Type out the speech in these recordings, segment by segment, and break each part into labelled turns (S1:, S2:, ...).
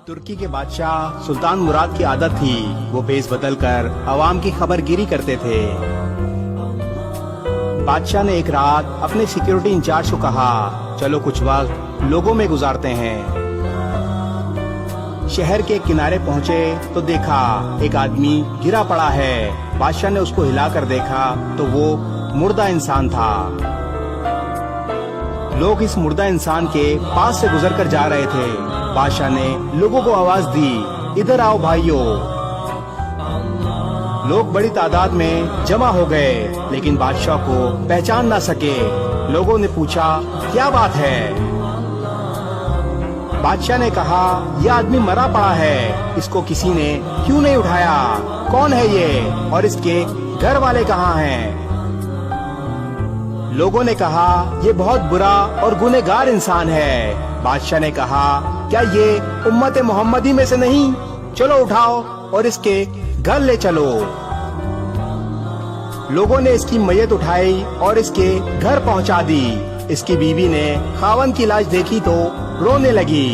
S1: तुर्की के बादशाह सुल्तान मुराद की आदत थी, वो भेस बदल कर अवाम की खबरगिरी करते थे। बादशाह ने एक रात अपने सिक्योरिटी इंचार्ज को कहा, चलो कुछ वक्त लोगों में गुजारते हैं। शहर के किनारे पहुँचे तो देखा एक आदमी गिरा पड़ा है। बादशाह ने उसको हिलाकर देखा तो वो मुर्दा इंसान था। लोग इस मुर्दा इंसान के पास से गुजरकर जा रहे थे। बादशाह ने लोगों को आवाज दी, इधर आओ भाइयों। लोग बड़ी तादाद में जमा हो गए, लेकिन बादशाह को पहचान ना सके। लोगों ने पूछा, क्या बात है? बादशाह ने कहा, यह आदमी मरा पड़ा है, इसको किसी ने क्यों नहीं उठाया? कौन है ये और इसके घर वाले कहाँ हैं? लोगों ने कहा, ये बहुत बुरा और गुनहगार इंसान है। बादशाह ने कहा, क्या ये उम्मत मोहम्मदी में से नहीं? चलो उठाओ और इसके घर ले चलो। लोगों ने इसकी मैयत उठाई और इसके घर पहुंचा दी। इसकी बीवी ने खावन की लाश देखी तो रोने लगी।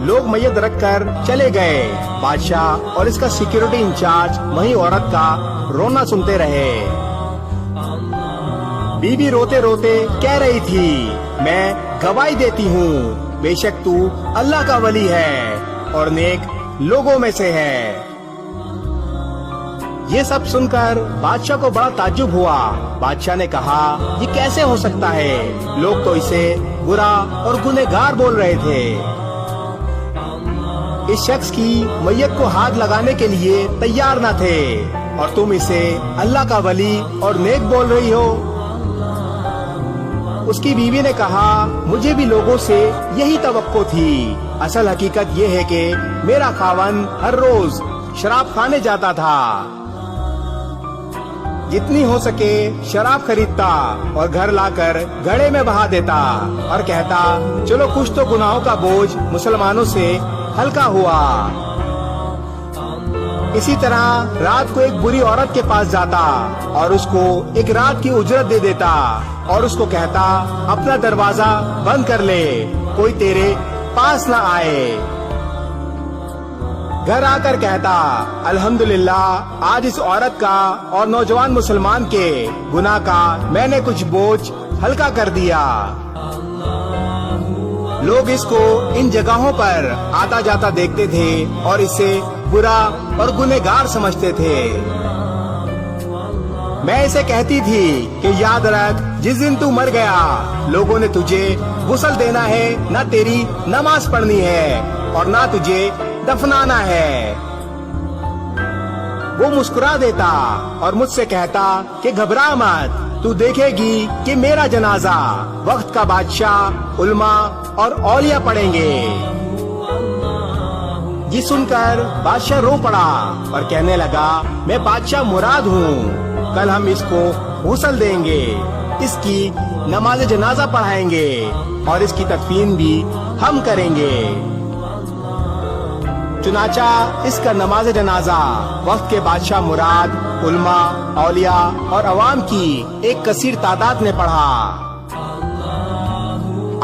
S1: लोग मैयत रखकर चले गए। बादशाह और इसका सिक्योरिटी इंचार्ज वही औरत का रोना सुनते रहे। बीवी रोते रोते कह रही थी, मैं गवाही देती हूँ, बेशक तू अल्लाह का वली है और नेक लोगों में से है। ये सब सुनकर बादशाह को बड़ा ताज्जुब हुआ। बादशाह ने कहा, ये कैसे हो सकता है? लोग तो इसे बुरा और गुनहगार बोल रहे थे। इस शख्स की मैयत को हाथ लगाने के लिए तैयार न थे और तुम इसे अल्लाह का वली और नेक बोल रही हो। उसकी बीवी ने कहा, मुझे भी लोगों से यही तवक्को थी। असल हकीकत ये है कि मेरा खावन हर रोज शराब खाने जाता था। जितनी हो सके शराब खरीदता और घर लाकर घड़े में बहा देता और कहता, चलो कुछ तो गुनाहों का बोझ मुसलमानों से हल्का हुआ। इसी तरह रात को एक बुरी औरत के पास जाता और उसको एक रात की उजरत दे देता और उसको कहता, अपना दरवाजा बंद कर ले, कोई तेरे पास ना आए। घर आकर कहता, अल्हम्दुलिल्लाह, आज इस औरत का और नौजवान मुसलमान के गुनाह का मैंने कुछ बोझ हल्का कर दिया। लोग इसको इन जगहों पर आता जाता देखते थे और इसे बुरा और गुनहगार समझते थे। मैं इसे कहती थी कि याद रख, जिस दिन तू मर गया, लोगों ने तुझे गुस्ल देना है, ना तेरी नमाज पढ़नी है और ना तुझे दफनाना है। वो मुस्कुरा देता और मुझसे कहता कि घबरा मत, तू देखेगी कि मेरा जनाजा वक्त का बादशाह, उल्मा और औलिया पढ़ेंगे। ये सुनकर बादशाह रो पड़ा और कहने लगा, मैं बादशाह मुराद हूँ, कल हम इसको गुस्ल देंगे, इसकी नमाज जनाजा पढ़ाएंगे और इसकी तदफीन भी हम करेंगे। चुनाचा इसका नमाज जनाजा वक्त के बादशाह मुराद, उल्मा, औलिया और अवाम की एक कसीर तादाद ने पढ़ा।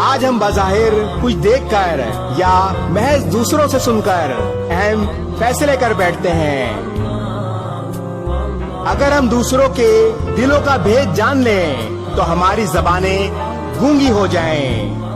S1: आज हम बज़ाहिर कुछ देखकर या महज दूसरों से सुनकर अहम फैसले कर बैठते हैं। अगर हम दूसरों के दिलों का भेद जान लें तो हमारी ज़बानें गूंगी हो जाएं।